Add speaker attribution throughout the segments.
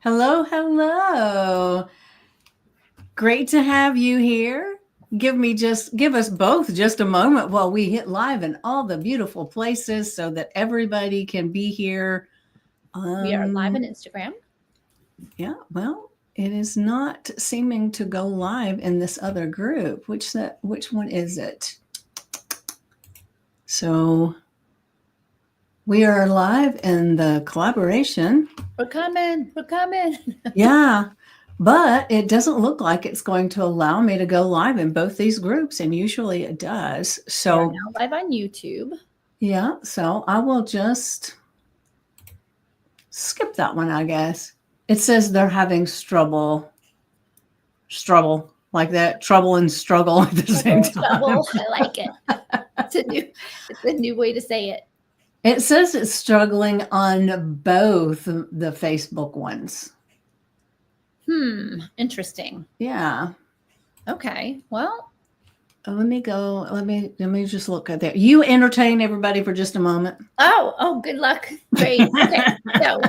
Speaker 1: Hello, hello. Great to have you here. Give us both just a moment while we hit live in all the beautiful places so that everybody can be here.
Speaker 2: We are live
Speaker 1: Um
Speaker 2: on Instagram.
Speaker 1: yeah, well, it is not seeming to go live in this other group. Which one is it? So we are live in the collaboration.
Speaker 2: We're coming. We're coming.
Speaker 1: Yeah, but it doesn't look like it's going to allow me to go live in both these groups, and usually it does.
Speaker 2: We are
Speaker 1: So,
Speaker 2: now live on YouTube.
Speaker 1: yeah, so I will just skip that one, I guess. It says they're having struggle like that, trouble and struggle at the same
Speaker 2: Double,
Speaker 1: time.
Speaker 2: double. I like it. It's a new way to say it.
Speaker 1: It says it's struggling on both the Facebook ones.
Speaker 2: Interesting.
Speaker 1: Yeah.
Speaker 2: Okay. Well,
Speaker 1: Let me go. Let me just look at that. You entertain everybody for just a moment.
Speaker 2: oh, good luck. Great. Okay. So,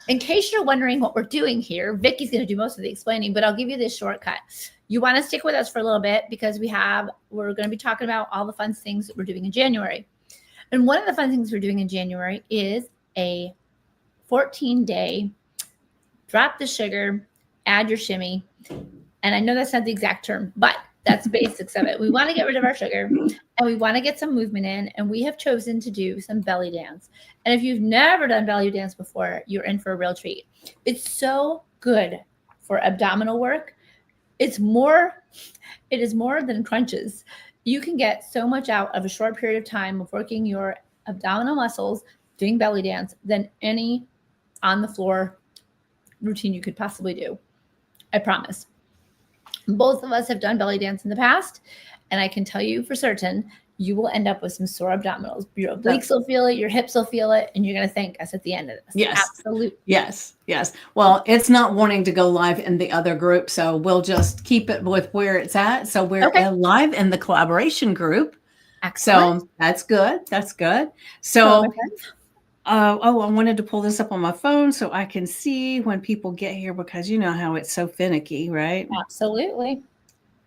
Speaker 2: in case you're wondering what we're doing here, Vicky's going to do most of the explaining, but I'll give you this shortcut. You want to stick with us for a little bit because we're going to be talking about all the fun things that we're doing in January. And one of the fun things we're doing in January is a 14-day drop the sugar, add your shimmy. And I know that's not the exact term, but that's the basics of it. We want to get rid of our sugar and we want to get some movement in. And we have chosen to do some belly dance. And if you've never done belly dance before, you're in for a real treat. It's so good for abdominal work. It is more than crunches. You can get so much out of a short period of time of working your abdominal muscles doing belly dance than any on the floor routine you could possibly do. I promise. Both of us have done belly dance in the past, and I can tell you for certain you will end up with some sore abdominals. Your obliques will feel it, your hips will feel it, and you're going to thank us at the end of this.
Speaker 1: Yes.
Speaker 2: Absolutely.
Speaker 1: Yes. Well, it's not wanting to go live in the other group, so we'll just keep it with where it's at. So we're live in the collaboration group.
Speaker 2: Excellent.
Speaker 1: So that's good. That's good. So, I wanted to pull this up on my phone so I can see when people get here because you know how it's so finicky, right?
Speaker 2: Absolutely.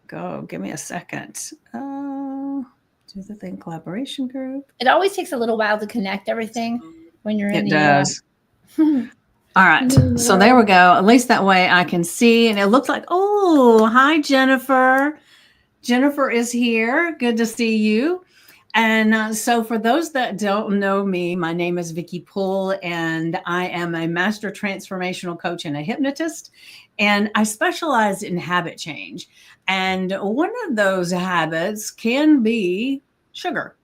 Speaker 1: Go. Give me a second. Do the thing collaboration group.
Speaker 2: It always takes a little while to connect everything when you're in
Speaker 1: It does. All right. So there we go. At least that way I can see. And it looks like, oh, hi, Jennifer. Jennifer is here. Good to see you. And so for those that don't know me, my name is Vicki Poole, and I am a master transformational coach and a hypnotist. And I specialize in habit change. And one of those habits can be sugar,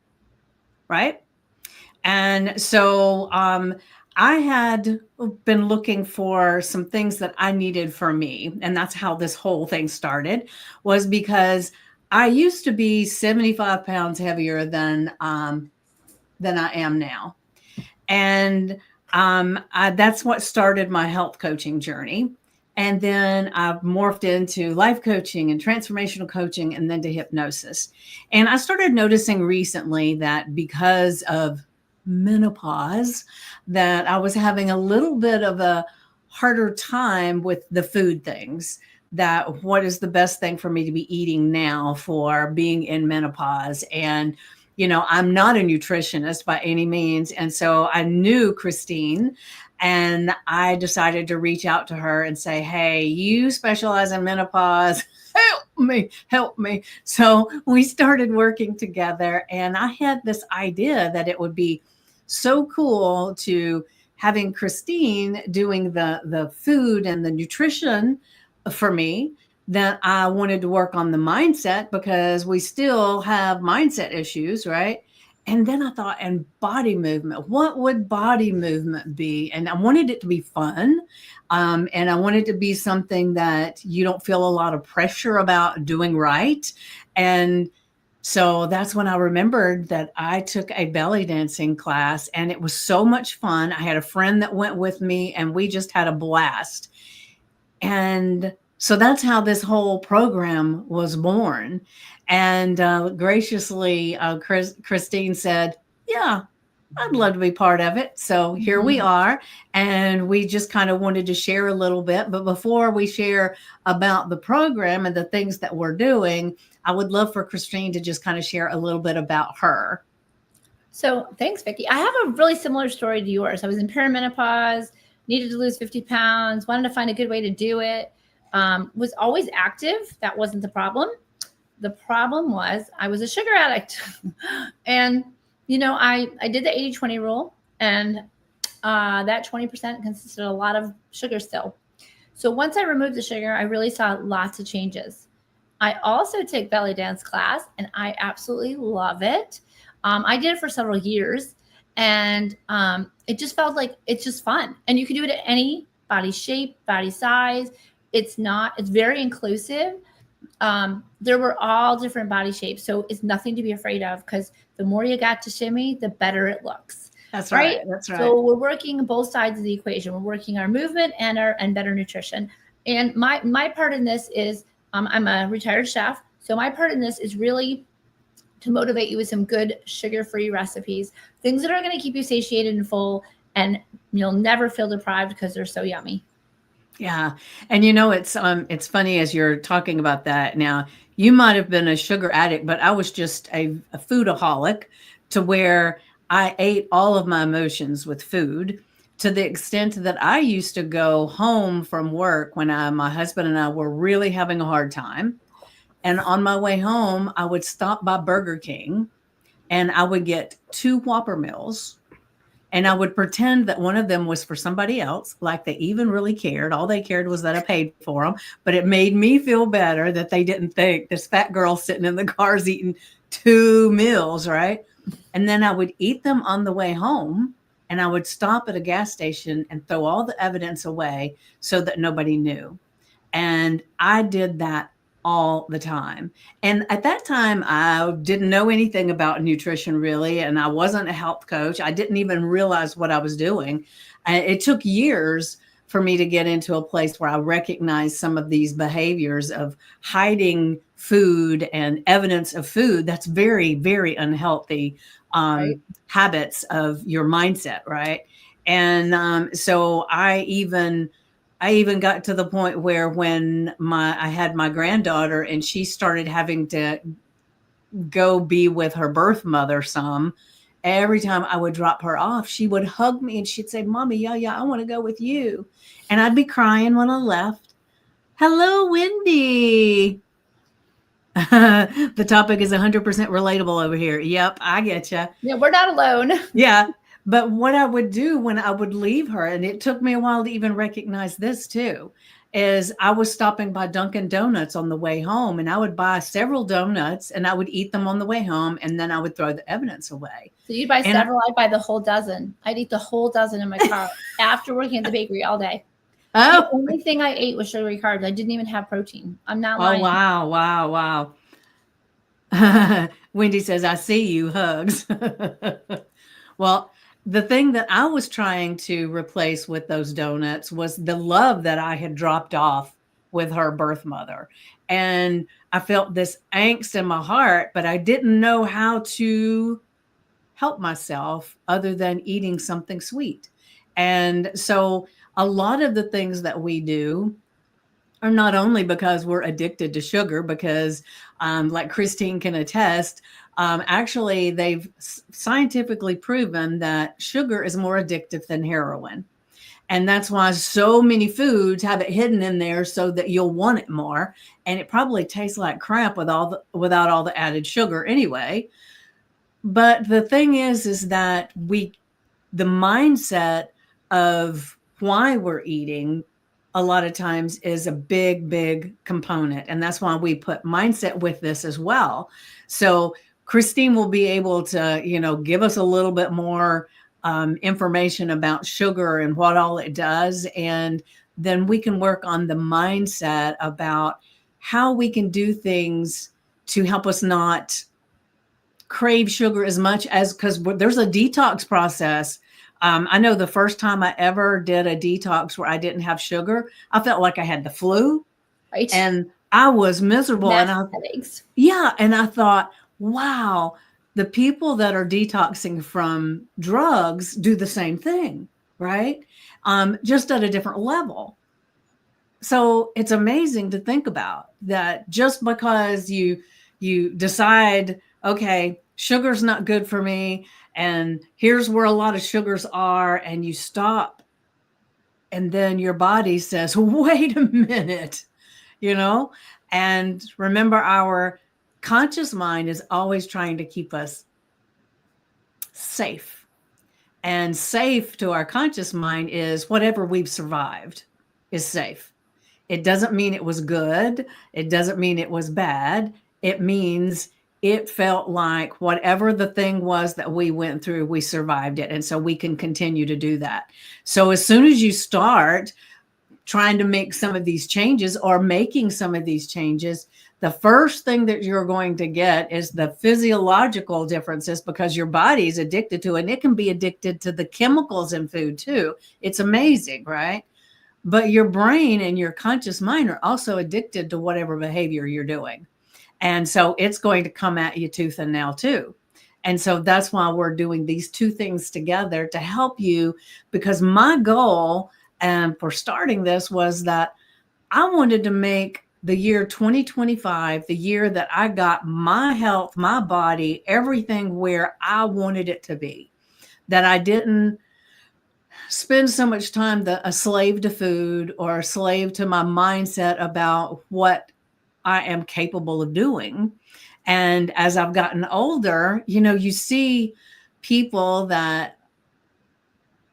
Speaker 1: right? And so I had been looking for some things that I needed for me. And that's how this whole thing started, was because I used to be 75 pounds heavier than I am now. And that's what started my health coaching journey. And then I've morphed into life coaching and transformational coaching and then to hypnosis. And I started noticing recently that because of menopause, that I was having a little bit of a harder time with the food things. That what is the best thing for me to be eating now for being in menopause? And I'm not a nutritionist by any means. And so I knew Christine and I decided to reach out to her and say, hey, you specialize in menopause. Help me. So we started working together. And I had this idea that it would be so cool to having Christine doing the food and the nutrition for me, that I wanted to work on the mindset because we still have mindset issues, right? And then I thought, and body movement, what would body movement be? And I wanted it to be fun. And I wanted to be something that you don't feel a lot of pressure about doing right. And so that's when I remembered that I took a belly dancing class and it was so much fun. I had a friend that went with me and we just had a blast. And so that's how this whole program was born. And graciously, Christine said, yeah, I'd love to be part of it. So here we
Speaker 2: Mhm.
Speaker 1: are. And we just kind of wanted to share a little bit. But before we share about the program and the things that we're doing, I would love for Christine to just kind of share a little bit about her.
Speaker 2: So thanks, Vicki. I have a really similar story to yours. I was in perimenopause, needed to lose 50 pounds, wanted to find a good way to do it. Was always active. That wasn't the problem. The problem was I was a sugar addict. And, I did the 80-20 rule, and that 20% consisted of a lot of sugar still. So once I removed the sugar, I really saw lots of changes. I also take belly dance class, and I absolutely love it. I did it for several years, and it just felt like it's just fun. And you can do it at any body shape, body size. It's very inclusive. There were all different body shapes, so it's nothing to be afraid of, because the more you got to shimmy, the better it looks.
Speaker 1: That's
Speaker 2: Right.
Speaker 1: right. That's right.
Speaker 2: So we're working both sides of the equation. We're working our movement and better nutrition. And my part in this is, I'm a retired chef, so my part in this is really to motivate you with some good sugar-free recipes, things that are going to keep you satiated and full, and you'll never feel deprived because they're so yummy.
Speaker 1: Yeah. And it's funny as you're talking about that now, you might have been a sugar addict, but I was just a foodaholic to where I ate all of my emotions with food to the extent that I used to go home from work when my husband and I were really having a hard time. And on my way home, I would stop by Burger King and I would get two Whopper meals and I would pretend that one of them was for somebody else, like they even really cared. All they cared was that I paid for them. But it made me feel better that they didn't think this fat girl sitting in the car is eating two meals, right? And then I would eat them on the way home. And I would stop at a gas station and throw all the evidence away so that nobody knew. And I did that all the time. And at that time, I didn't know anything about nutrition really. And I wasn't a health coach. I didn't even realize what I was doing. It took years for me to get into a place where I recognized some of these behaviors of hiding food and evidence of food. That's very, very unhealthy
Speaker 2: Right.
Speaker 1: habits of your mindset, right? And so I even got to the point where when I had my granddaughter and she started having to go be with her birth mother some, every time I would drop her off, she would hug me and she'd say, "Mommy, yeah, I want to go with you." And I'd be crying when I left. Hello, Wendy. The topic is 100% relatable over here. Yep, I get you.
Speaker 2: Yeah, we're not alone.
Speaker 1: Yeah. But what I would do when I would leave her, and it took me a while to even recognize this too, is I was stopping by Dunkin' Donuts on the way home and I would buy several donuts and I would eat them on the way home and then I would throw the evidence away.
Speaker 2: So you'd buy
Speaker 1: And
Speaker 2: several, I'd buy the whole dozen. I'd eat the whole dozen in my car after working at the bakery all day. The
Speaker 1: oh,
Speaker 2: only thing I ate was sugary carbs. I didn't even have protein. I'm not
Speaker 1: oh,
Speaker 2: lying.
Speaker 1: wow, wow, wow. Wendy says, I see you, hugs. Well, the thing that I was trying to replace with those donuts was the love that I had dropped off with her birth mother. And I felt this angst in my heart, but I didn't know how to help myself other than eating something sweet. And so a lot of the things that we do are not only because we're addicted to sugar, because like Christine can attest, actually they've scientifically proven that sugar is more addictive than heroin. And that's why so many foods have it hidden in there so that you'll want it more. And it probably tastes like crap without all the added sugar anyway. But the thing is that the mindset of why we're eating a lot of times is a big, big component. And that's why we put mindset with this as well. So Christine will be able to, give us a little bit more information about sugar and what all it does. And then we can work on the mindset about how we can do things to help us not crave sugar as much as, because there's a detox process. I know the first time I ever did a detox where I didn't have sugar, I felt like I had the flu
Speaker 2: Right.
Speaker 1: and I was miserable.
Speaker 2: Massive headaches.
Speaker 1: Yeah. And I thought, wow, the people that are detoxing from drugs do the same thing, right? Just at a different level. So it's amazing to think about that just because you decide, okay, sugar's not good for me, and here's where a lot of sugars are, and you stop, and then your body says, wait a minute, you know? And remember, our conscious mind is always trying to keep us safe. And safe to our conscious mind is whatever we've survived is safe. It doesn't mean it was good. It doesn't mean it was bad. It means it felt like whatever the thing was that we went through, we survived it. And so we can continue to do that. So as soon as you start trying to make some of these changes or making some of these changes, the first thing that you're going to get is the physiological differences because your body is addicted to it. And it can be addicted to the chemicals in food too. It's amazing, right? But your brain and your conscious mind are also addicted to whatever behavior you're doing. And so it's going to come at you tooth and nail too. And so that's why we're doing these two things together to help you, because my goal for starting this was that I wanted to make the year 2025 the year that I got my health, my body, everything where I wanted it to be, that I didn't spend so much time a slave to food or a slave to my mindset about what I am capable of doing. And as I've gotten older, you see people that,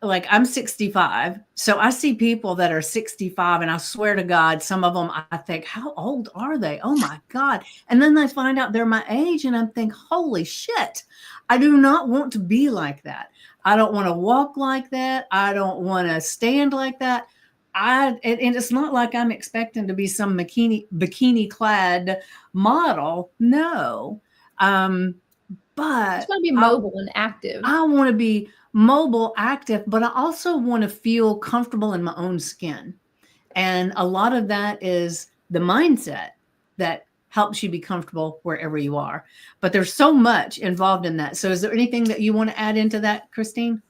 Speaker 1: like, I'm 65. So I see people that are 65, and I swear to God, some of them, I think, how old are they? Oh my God. And then they find out they're my age, and I think, holy shit, I do not want to be like that. I don't want to walk like that. I don't want to stand like that. And it's not like I'm expecting to be some bikini clad model. No. But
Speaker 2: Just want to be mobile and active.
Speaker 1: I want to be mobile, active, but I also want to feel comfortable in my own skin. And a lot of that is the mindset that helps you be comfortable wherever you are. But there's so much involved in that. So is there anything that you want to add into that, Christine?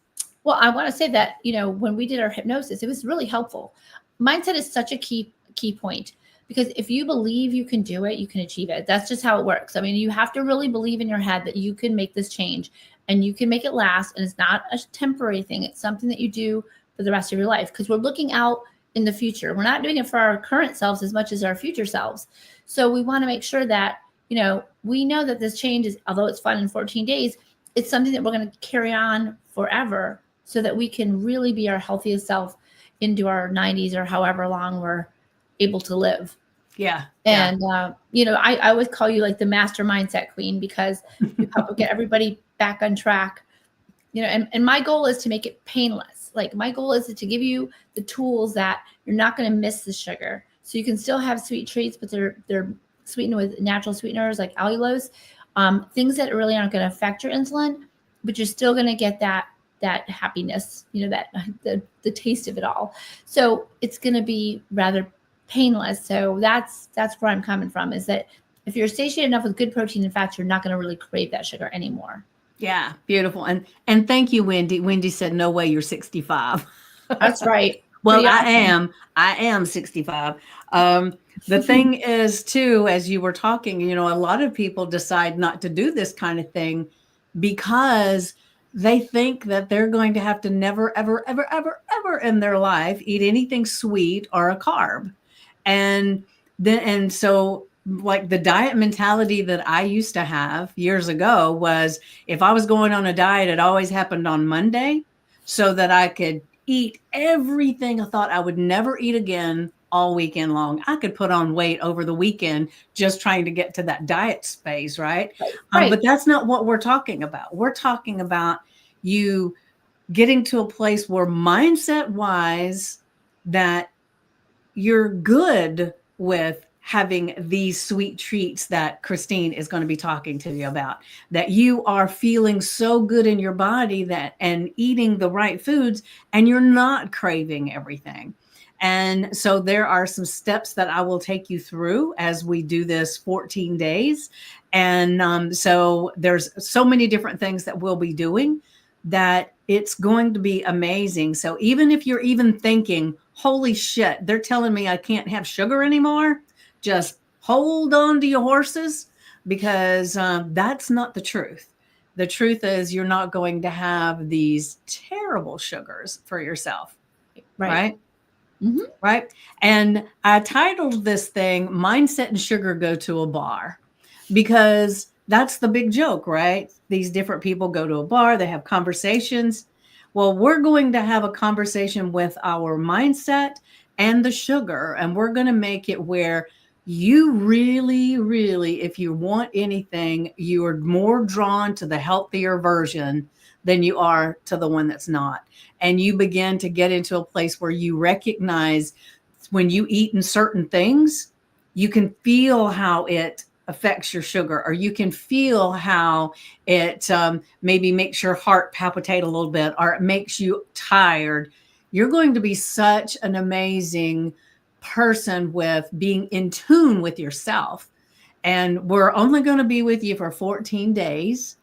Speaker 2: Well, I want to say that, when we did our hypnosis, it was really helpful. Mindset is such a key point, because if you believe you can do it, you can achieve it. That's just how it works. I mean, you have to really believe in your head that you can make this change and you can make it last. And it's not a temporary thing. It's something that you do for the rest of your life, because we're looking out in the future. We're not doing it for our current selves as much as our future selves. So we want to make sure that, we know that this change is, although it's fun in 14 days, it's something that we're going to carry on forever, so that we can really be our healthiest self into our 90s or however long we're able to live.
Speaker 1: Yeah.
Speaker 2: And, I always call you like the master mindset queen, because you help get everybody back on track, and my goal is to make it painless. Like, my goal is to give you the tools that you're not going to miss the sugar. So you can still have sweet treats, but they're sweetened with natural sweeteners like allulose, things that really aren't going to affect your insulin, but you're still going to get that happiness, that the taste of it all. So it's going to be rather painless. So that's where I'm coming from, is that if you're satiated enough with good protein and fats, you're not going to really crave that sugar anymore.
Speaker 1: Yeah. Beautiful. And thank you, Wendy. Wendy said, no way you're 65.
Speaker 2: That's right.
Speaker 1: Well, awesome. I am 65. The thing is too, as you were talking, a lot of people decide not to do this kind of thing because they think that they're going to have to never, ever, ever, ever, ever in their life eat anything sweet or a carb. And so like the diet mentality that I used to have years ago was, if I was going on a diet, it always happened on Monday, so that I could eat everything I thought I would never eat again all weekend long. I could put on weight over the weekend just trying to get to that diet space, right?
Speaker 2: Right.
Speaker 1: But that's not what we're talking about. We're talking about you getting to a place where mindset wise that you're good with having these sweet treats that Christine is going to be talking to you about, that you are feeling so good in your body that and eating the right foods and you're not craving everything. And so there are some steps that I will take you through as we do this 14 days. And so there's so many different things that we'll be doing that it's going to be amazing. So even if you're even thinking, holy shit, they're telling me I can't have sugar anymore, just hold on to your horses, because that's not the truth. The truth is you're not going to have these terrible sugars for yourself,
Speaker 2: Right.
Speaker 1: right?
Speaker 2: Mm-hmm.
Speaker 1: Right. And I titled this thing Mindset and Sugar Go to a Bar, because that's the big joke, right? These different people go to a bar, they have conversations. Well, we're going to have a conversation with our mindset and the sugar, and we're going to make it where you really, really, if you want anything, you are more drawn to the healthier version than you are to the one that's not. And you begin to get into a place where you recognize when you eat in certain things, you can feel how it affects your sugar, or you can feel how it maybe makes your heart palpitate a little bit, or it makes you tired. You're going to be such an amazing person with being in tune with yourself. And we're only going to be with you for 14 days,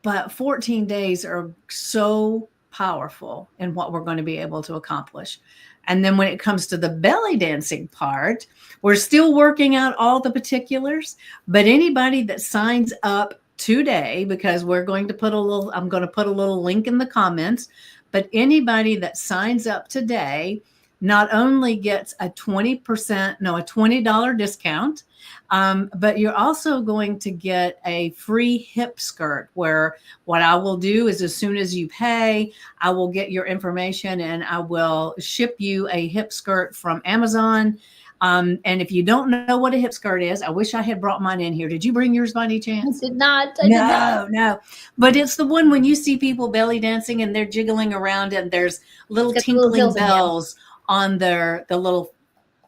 Speaker 1: but 14 days are so powerful in what we're going to be able to accomplish. And then when it comes to the belly dancing part, we're still working out all the particulars, but anybody that signs up today, because we're going to put a little, I'm going to put a little link in the comments, but anybody that signs up today not only gets a 20%, no, a $20 discount, but you're also going to get a free hip skirt, where what I will do is as soon as you pay, I will get your information and I will ship you a hip skirt from Amazon. And if you don't know what a hip skirt is, I wish I had brought mine in here. Did you bring yours by any
Speaker 2: I
Speaker 1: chance?
Speaker 2: did not. I did not.
Speaker 1: No. But it's the one when you see people belly dancing and they're jiggling around and there's little
Speaker 2: It's got the little
Speaker 1: tinkling
Speaker 2: hills in the end.
Speaker 1: bells on the little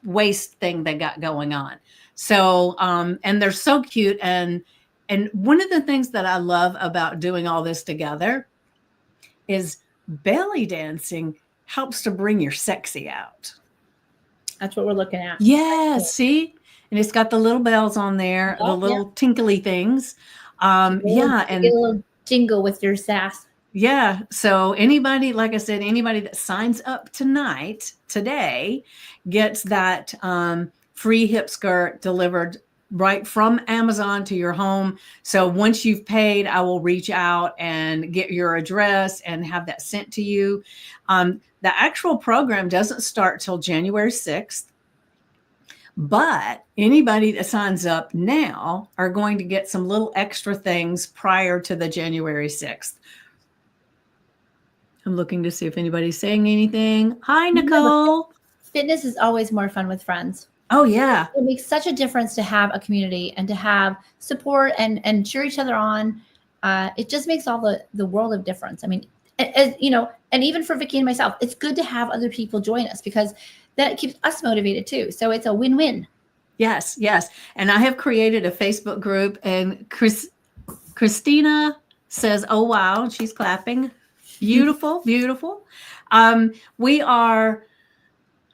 Speaker 1: waist thing they got going on. So, and they're so cute. And one of the things that I love about doing all this together is belly dancing helps to bring your sexy out.
Speaker 2: That's what we're looking at.
Speaker 1: Yeah, see? And it's got the little bells on there, the
Speaker 2: Yeah.
Speaker 1: little tinkly things.
Speaker 2: Get
Speaker 1: Yeah,
Speaker 2: a
Speaker 1: and
Speaker 2: little jingle with your sass.
Speaker 1: yeah. So anybody, like I said, anybody that signs up today, gets that free hip skirt delivered right from Amazon to your home. So once you've paid, I will reach out and get your address and have that sent to you. The actual program doesn't start till January 6th. But anybody that signs up now are going to get some little extra things prior to the January 6th. I'm looking to see if anybody's saying anything. Hi, Nicole.
Speaker 2: Fitness is always more fun with friends.
Speaker 1: Oh, yeah.
Speaker 2: It makes such a difference to have a community and to have support and cheer each other on. It just makes all the world of difference. I mean, you know, and even for Vicki and myself, it's good to have other people join us, because that keeps us motivated too. So it's a win-win.
Speaker 1: Yes. And I have created a Facebook group, and Christina says, oh, wow, she's clapping. Beautiful. We are,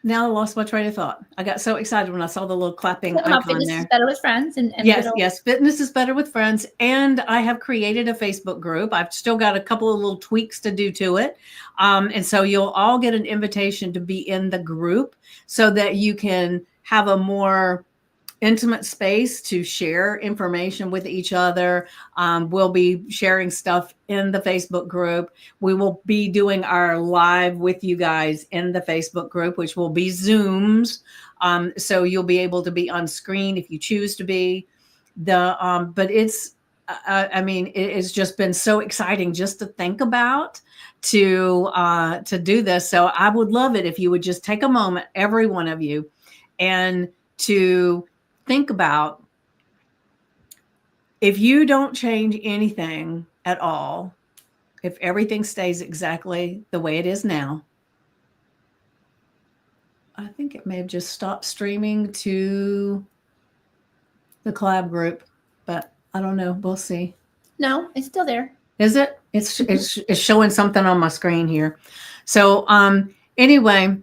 Speaker 1: now I lost my train of thought. I got so excited when I saw the little clapping icon
Speaker 2: Fitness
Speaker 1: there.
Speaker 2: is better with friends. And
Speaker 1: Yes, fitness is better with friends. And I have created a Facebook group. I've still got a couple of little tweaks to do to it. And so you'll all get an invitation to be in the group so that you can have a more intimate space to share information with each other. We'll be sharing stuff in the Facebook group. We will be doing our live with you guys in the Facebook group, which will be Zooms. So you'll be able to be on screen if you choose to be. But it's, I mean, it's just been so exciting just to think about to do this. So I would love it if you would just take a moment, every one of you, and to think about, if you don't change anything at all, if everything stays exactly the way it is now, I think it may have just stopped streaming to the collab group, but I don't know. We'll see.
Speaker 2: No, it's still there.
Speaker 1: Is it? It's showing something on my screen here. So anyway,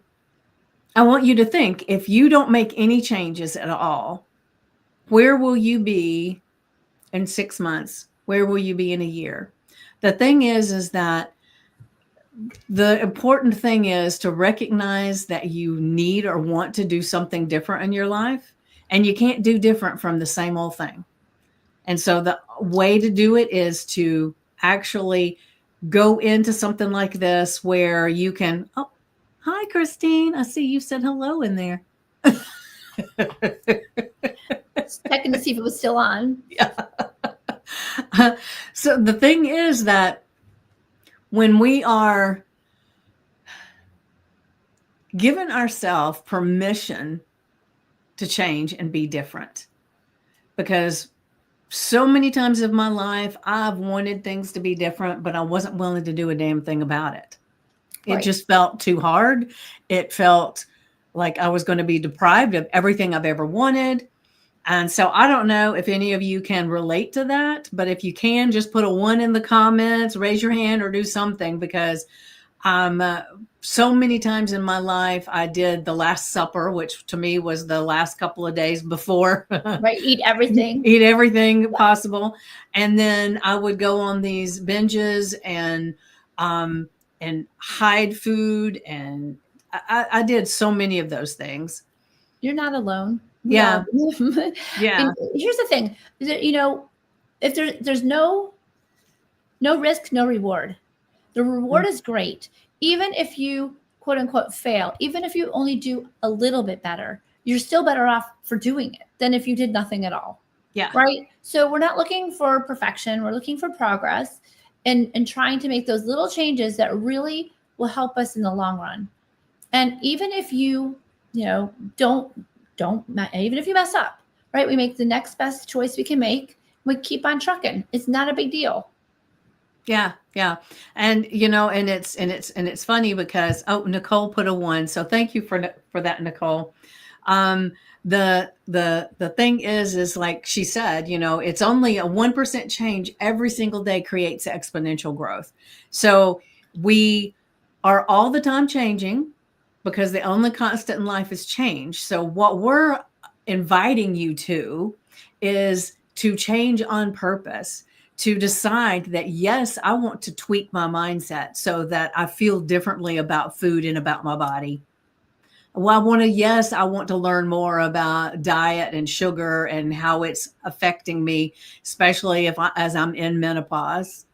Speaker 1: I want you to think, if you don't make any changes at all, where will you be in 6 months? Where will you be in a year? The thing is that the important thing is to recognize that you need or want to do something different in your life, and you can't do different from the same old thing. And so the way to do it is to actually go into something like this where you can, oh, hi, Christine. I see you said hello in there.
Speaker 2: Checking to see if it was still on.
Speaker 1: Yeah. So the thing is that when we are given ourselves permission to change and be different, because so many times in my life, I've wanted things to be different, but I wasn't willing to do a damn thing about it. It
Speaker 2: Right.
Speaker 1: just felt too hard. It felt like I was going to be deprived of everything I've ever wanted. And so I don't know if any of you can relate to that, but if you can, just put a 1 in the comments, raise your hand, or do something, because so many times in my life, I did the Last Supper, which to me was the last couple of days before.
Speaker 2: Right. Eat everything.
Speaker 1: Eat everything possible. And then I would go on these binges and hide food. And I did so many of those things.
Speaker 2: You're not alone.
Speaker 1: Yeah. Yeah.
Speaker 2: And here's the thing, if there's no risk, no reward. The reward is great. Even if you quote unquote fail, even if you only do a little bit better, you're still better off for doing it than if you did nothing at all.
Speaker 1: Yeah.
Speaker 2: Right. So we're not looking for perfection. We're looking for progress and trying to make those little changes that really will help us in the long run. And even if you don't, even if you mess up, right? We make the next best choice we can make. We keep on trucking. It's not a big deal.
Speaker 1: Yeah. Yeah. And, and it's funny because, Nicole put a 1. So thank you for that, Nicole. The thing is like she said, it's only a 1% change every single day creates exponential growth. So we are all the time changing, because the only constant in life is change. So what we're inviting you to is to change on purpose, to decide that, yes, I want to tweak my mindset so that I feel differently about food and about my body. Well, I want to learn more about diet and sugar and how it's affecting me, especially as I'm in menopause.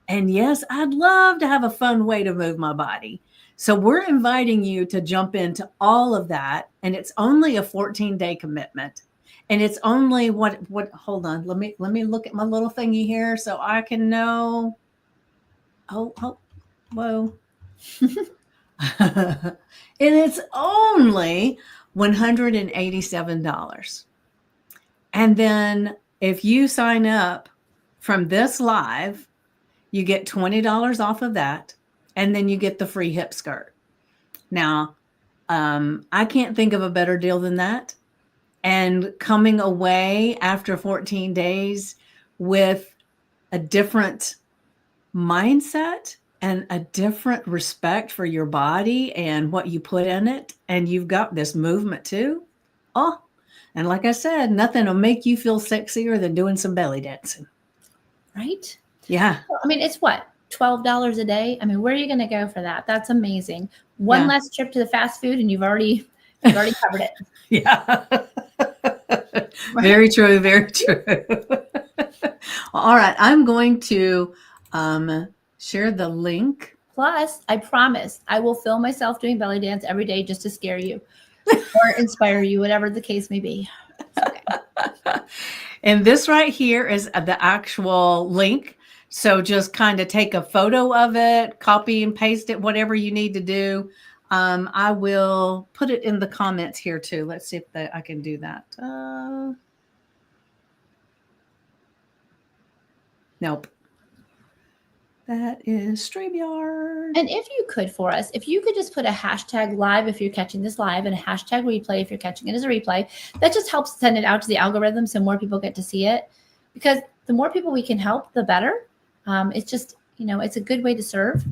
Speaker 1: And yes, I'd love to have a fun way to move my body. So we're inviting you to jump into all of that. And it's only a 14-day commitment. And it's only hold on, let me look at my little thingy here so I can know. Whoa. And it's only $187. And then if you sign up from this live, you get $20 off of that. And then you get the free hip skirt. Now, I can't think of a better deal than that. And coming away after 14 days with a different mindset and a different respect for your body and what you put in it. And you've got this movement too. Oh, and like I said, nothing will make you feel sexier than doing some belly dancing.
Speaker 2: Right?
Speaker 1: Yeah.
Speaker 2: I mean, it's what? $12 a day. I mean, where are you going to go for that? That's amazing. One less trip to the fast food and you've already covered it.
Speaker 1: Yeah. Right? Very true. Very true. All right. I'm going to share the link.
Speaker 2: Plus, I promise I will film myself doing belly dance every day just to scare you or inspire you, whatever the case may be. Okay.
Speaker 1: And this right here is the actual link. So just kind of take a photo of it, copy and paste it, whatever you need to do. I will put it in the comments here too. Let's see if I can do that. Nope. That is StreamYard.
Speaker 2: And if you could for us, if you could just put a hashtag live if you're catching this live and a hashtag replay if you're catching it as a replay, that just helps send it out to the algorithm so more people get to see it. Because the more people we can help, the better. It's just, it's a good way to serve.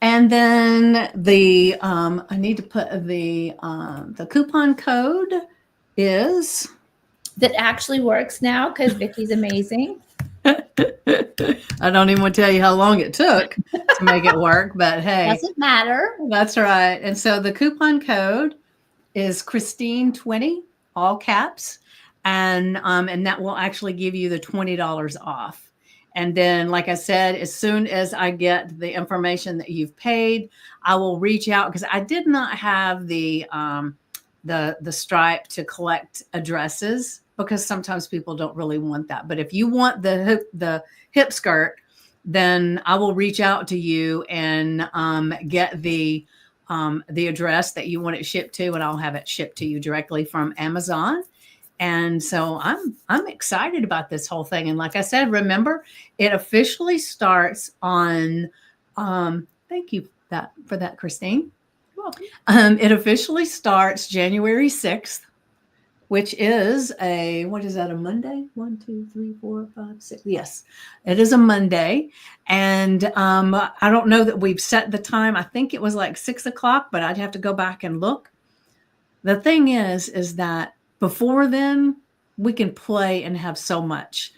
Speaker 1: And then the I need to put the coupon code is
Speaker 2: that actually works now because Vicky's amazing.
Speaker 1: I don't even want to tell you how long it took to make it work, but hey,
Speaker 2: doesn't matter.
Speaker 1: That's right. And so the coupon code is Christine20, all caps, and that will actually give you the $20 off. And then, like I said, as soon as I get the information that you've paid, I will reach out because I did not have the Stripe to collect addresses because sometimes people don't really want that. But if you want the hip skirt, then I will reach out to you and get the address that you want it shipped to, and I'll have it shipped to you directly from Amazon. And so I'm excited about this whole thing. And like I said, remember, it officially starts on. Thank you for that, Christine.
Speaker 2: You're welcome.
Speaker 1: It officially starts January 6th, which is a Monday? 1, 2, 3, 4, 5, 6. Yes, it is a Monday. And I don't know that we've set the time. I think it was like 6 o'clock, but I'd have to go back and look. The thing is that before then, we can play and have so much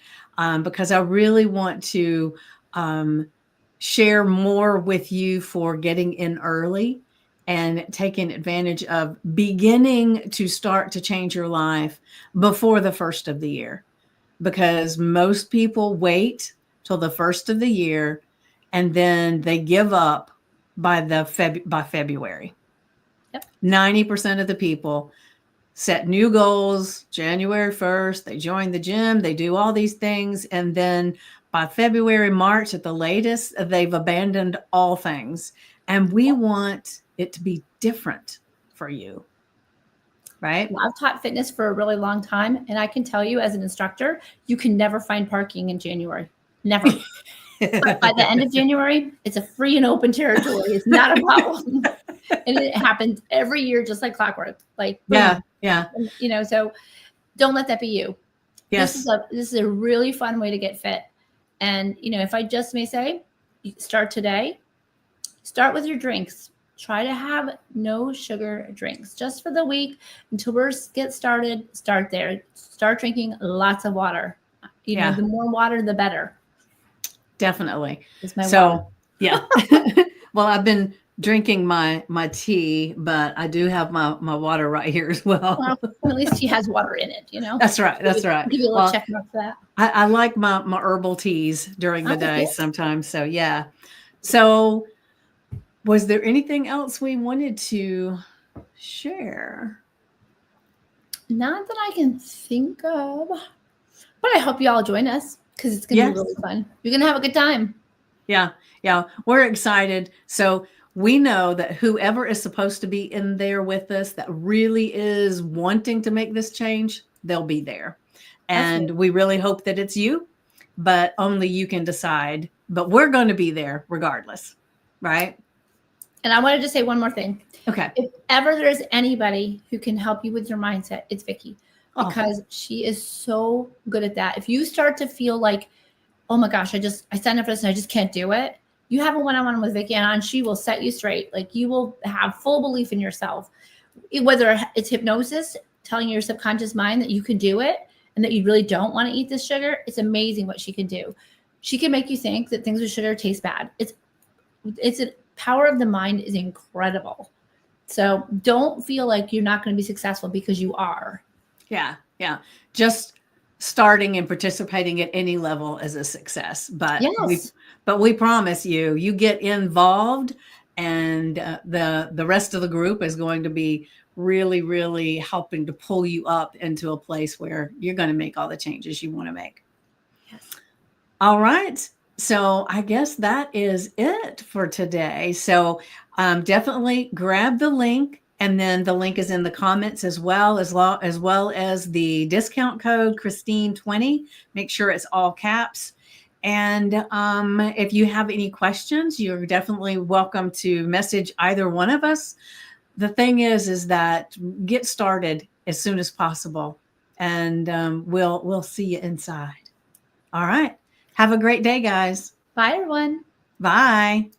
Speaker 1: because I really want to share more with you for getting in early and taking advantage of beginning to start to change your life before the first of the year. Because most people wait till the first of the year and then they give up by February.
Speaker 2: Yep.
Speaker 1: 90% of the people set new goals January 1st. They join the gym, they do all these things. And then by February, March at the latest, they've abandoned all things. And we want it to be different for you. Right?
Speaker 2: Well, I've taught fitness for a really long time. And I can tell you as an instructor, you can never find parking in January. Never. But by the end of January, it's a free and open territory. It's not a problem. And it happens every year, just like clockwork. Like, boom.
Speaker 1: Yeah.
Speaker 2: So don't let that be you.
Speaker 1: Yes.
Speaker 2: This is a really fun way to get fit. And, if I just may say, start today, start with your drinks. Try to have no sugar drinks just for the week until we get started. Start there. Start drinking lots of water. The more water, the better.
Speaker 1: Definitely.
Speaker 2: It's my water.
Speaker 1: Yeah. Well, I've been drinking my tea, but I do have my water right here as well.
Speaker 2: Well, at least he has water in it,
Speaker 1: That's right. That's right.
Speaker 2: Give you a little check mark for that.
Speaker 1: I like my herbal teas during the day sometimes. So, yeah. So, was there anything else we wanted to share?
Speaker 2: Not that I can think of, but I hope you all join us because it's going to be really fun. You're going to have a good time.
Speaker 1: Yeah. We're excited. So we know that whoever is supposed to be in there with us that really is wanting to make this change, they'll be there. And we really hope that it's you, but only you can decide. But we're going to be there regardless, right?
Speaker 2: And I wanted to say one more thing.
Speaker 1: Okay.
Speaker 2: If ever there's anybody who can help you with your mindset, it's Vicky. Because she is so good at that. If you start to feel like, oh my gosh, I signed up for this and I just can't do it. You have a one-on-one with Vicky and she will set you straight. Like you will have full belief in yourself. Whether it's hypnosis, telling your subconscious mind that you can do it and that you really don't want to eat this sugar. It's amazing what she can do. She can make you think that things with sugar taste bad. It's a power of the mind is incredible. So don't feel like you're not going to be successful because you are.
Speaker 1: Yeah. Just starting and participating at any level is a success. But we promise you get involved, and the rest of the group is going to be really, really helping to pull you up into a place where you're going to make all the changes you want to make.
Speaker 2: Yes. All
Speaker 1: right. So I guess that is it for today. So definitely grab the link. And then the link is in the comments as well as the discount code Christine20. Make sure it's all caps. And if you have any questions, you're definitely welcome to message either one of us. The thing is that get started as soon as possible, and we'll see you inside. All right. Have a great day, guys.
Speaker 2: Bye, everyone.
Speaker 1: Bye.